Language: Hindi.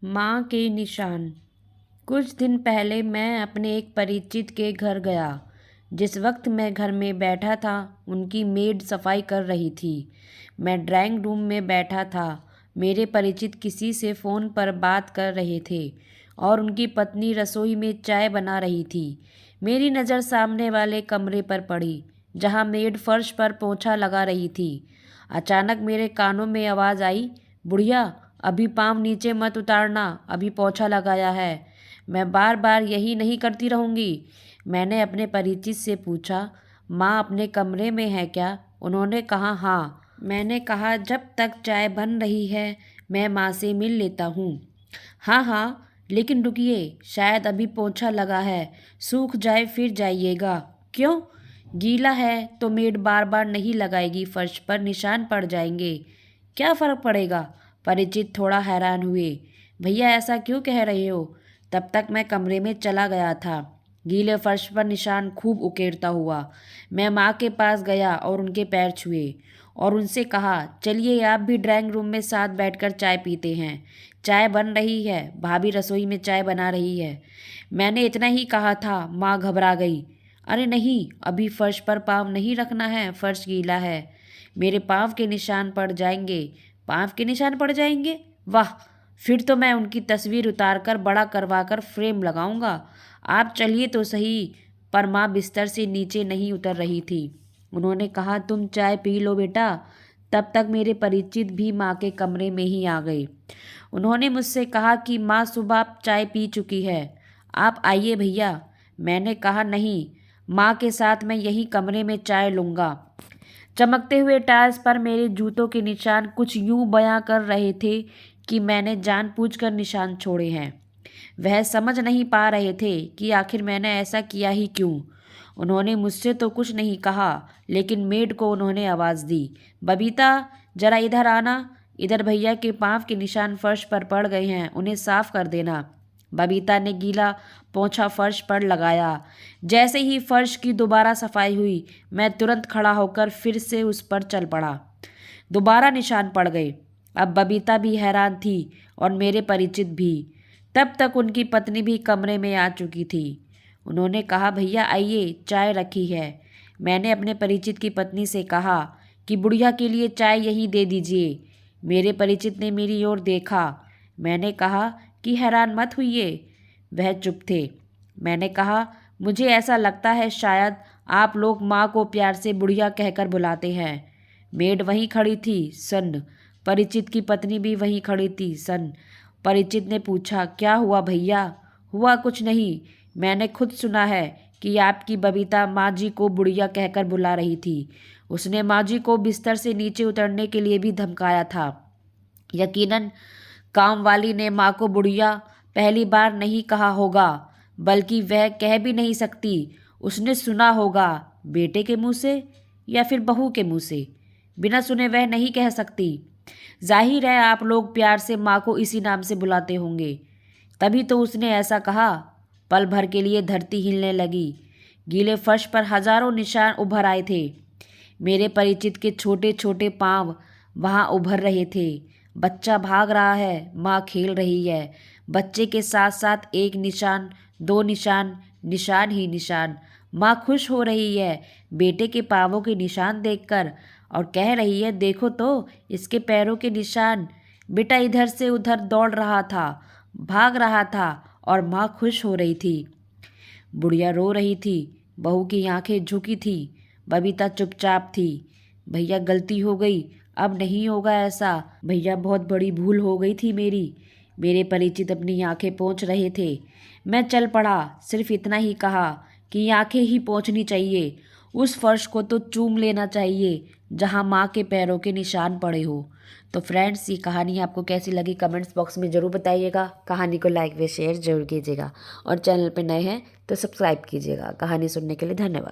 माँ के निशान। कुछ दिन पहले मैं अपने एक परिचित के घर गया। जिस वक्त मैं घर में बैठा था, उनकी मेड सफाई कर रही थी। मैं ड्राइंग रूम में बैठा था। मेरे परिचित किसी से फ़ोन पर बात कर रहे थे और उनकी पत्नी रसोई में चाय बना रही थी। मेरी नज़र सामने वाले कमरे पर पड़ी, जहाँ मेड फर्श पर पोंछा लगा रही थी। अचानक मेरे कानों में आवाज़ आई, बुढ़िया, अभी पाँव नीचे मत उतारना, अभी पोंछा लगाया है। मैं बार बार यही नहीं करती रहूँगी। मैंने अपने परिचित से पूछा, माँ अपने कमरे में है क्या? उन्होंने कहा हाँ। मैंने कहा, जब तक चाय बन रही है मैं माँ से मिल लेता हूँ। हाँ हाँ, लेकिन रुकिए, शायद अभी पोंछा लगा है, सूख जाए फिर जाइएगा। क्यों? गीला है तो मेड बार बार नहीं लगाएगी, फर्श पर निशान पड़ जाएंगे। क्या फ़र्क पड़ेगा? परिचित थोड़ा हैरान हुए। भैया ऐसा क्यों कह रहे हो? तब तक मैं कमरे में चला गया था, गीले फर्श पर निशान खूब उकेरता हुआ। मैं माँ के पास गया और उनके पैर छुए और उनसे कहा, चलिए आप भी ड्राइंग रूम में साथ बैठकर चाय पीते हैं। चाय बन रही है, भाभी रसोई में चाय बना रही है। मैंने इतना ही कहा था, माँ घबरा गई। अरे नहीं, अभी फर्श पर पाँव नहीं रखना है, फर्श गीला है। मेरे पाँव के निशान पड़ जाएंगे। पाँव के निशान पड़ जाएंगे? वाह, फिर तो मैं उनकी तस्वीर उतारकर बड़ा करवाकर फ्रेम लगाऊंगा। आप चलिए तो सही। पर माँ बिस्तर से नीचे नहीं उतर रही थी। उन्होंने कहा, तुम चाय पी लो बेटा। तब तक मेरे परिचित भी माँ के कमरे में ही आ गए। उन्होंने मुझसे कहा कि माँ सुबह चाय पी चुकी है, आप आइए भैया। मैंने कहा नहीं, माँ के साथ मैं यही कमरे में चाय लूँगा। चमकते हुए टाइल्स पर मेरे जूतों के निशान कुछ यूं बयां कर रहे थे कि मैंने जानबूझकर निशान छोड़े हैं। वह समझ नहीं पा रहे थे कि आखिर मैंने ऐसा किया ही क्यों। उन्होंने मुझसे तो कुछ नहीं कहा, लेकिन मेड को उन्होंने आवाज़ दी, बबीता जरा इधर आना। इधर भैया के पाँव के निशान फर्श पर पड़ गए हैं, उन्हें साफ कर देना। बबीता ने गीला पोंछा फर्श पर लगाया। जैसे ही फर्श की दोबारा सफाई हुई, मैं तुरंत खड़ा होकर फिर से उस पर चल पड़ा। दोबारा निशान पड़ गए। अब बबीता भी हैरान थी और मेरे परिचित भी। तब तक उनकी पत्नी भी कमरे में आ चुकी थी। उन्होंने कहा, भैया आइए, चाय रखी है। मैंने अपने परिचित की पत्नी से कहा कि बुढ़िया के लिए चाय यहीं दे दीजिए। मेरे परिचित ने मेरी ओर देखा। मैंने कहा कि हैरान मत होइए। वह चुप थे। मैंने कहा, मुझे ऐसा लगता है शायद आप लोग माँ को प्यार से बुढ़िया कहकर बुलाते हैं। मेड वहीं खड़ी थी, सन्न। परिचित की पत्नी भी वहीं खड़ी थी, सन्न। परिचित ने पूछा, क्या हुआ भैया? हुआ कुछ नहीं, मैंने खुद सुना है कि आपकी बबीता माँ जी को बुढ़िया कहकर बुला रही थी। उसने माँ जी को बिस्तर से नीचे उतरने के लिए भी धमकाया था। यकीनन काम वाली ने माँ को बुढ़िया पहली बार नहीं कहा होगा, बल्कि वह कह भी नहीं सकती। उसने सुना होगा बेटे के मुंह से या फिर बहू के मुंह से। बिना सुने वह नहीं कह सकती। जाहिर है आप लोग प्यार से माँ को इसी नाम से बुलाते होंगे, तभी तो उसने ऐसा कहा। पल भर के लिए धरती हिलने लगी। गीले फर्श पर हजारों निशान उभर आए थे। मेरे परिचित के छोटे छोटे पांव वहां उभर रहे थे। बच्चा भाग रहा है, माँ खेल रही है। बच्चे के साथ साथ एक निशान, दो निशान, निशान ही निशान। माँ खुश हो रही है बेटे के पाँवों के निशान देखकर और कह रही है, देखो तो इसके पैरों के निशान। बेटा इधर से उधर दौड़ रहा था, भाग रहा था और माँ खुश हो रही थी। बुढ़िया रो रही थी, बहू की आंखें झुकी थी, बबीता चुपचाप थी। भैया गलती हो गई, अब नहीं होगा ऐसा। भैया बहुत बड़ी भूल हो गई थी मेरी। मेरे परिचित अपनी आंखें पोंछ रहे थे। मैं चल पड़ा, सिर्फ इतना ही कहा कि आंखें ही पोंछनी चाहिए। उस फर्श को तो चूम लेना चाहिए जहां माँ के पैरों के निशान पड़े हो। तो फ्रेंड्स, ये कहानी आपको कैसी लगी कमेंट्स बॉक्स में ज़रूर बताइएगा। कहानी को लाइक व शेयर जरूर कीजिएगा और चैनल पर नए हैं तो सब्सक्राइब कीजिएगा। कहानी सुनने के लिए धन्यवाद।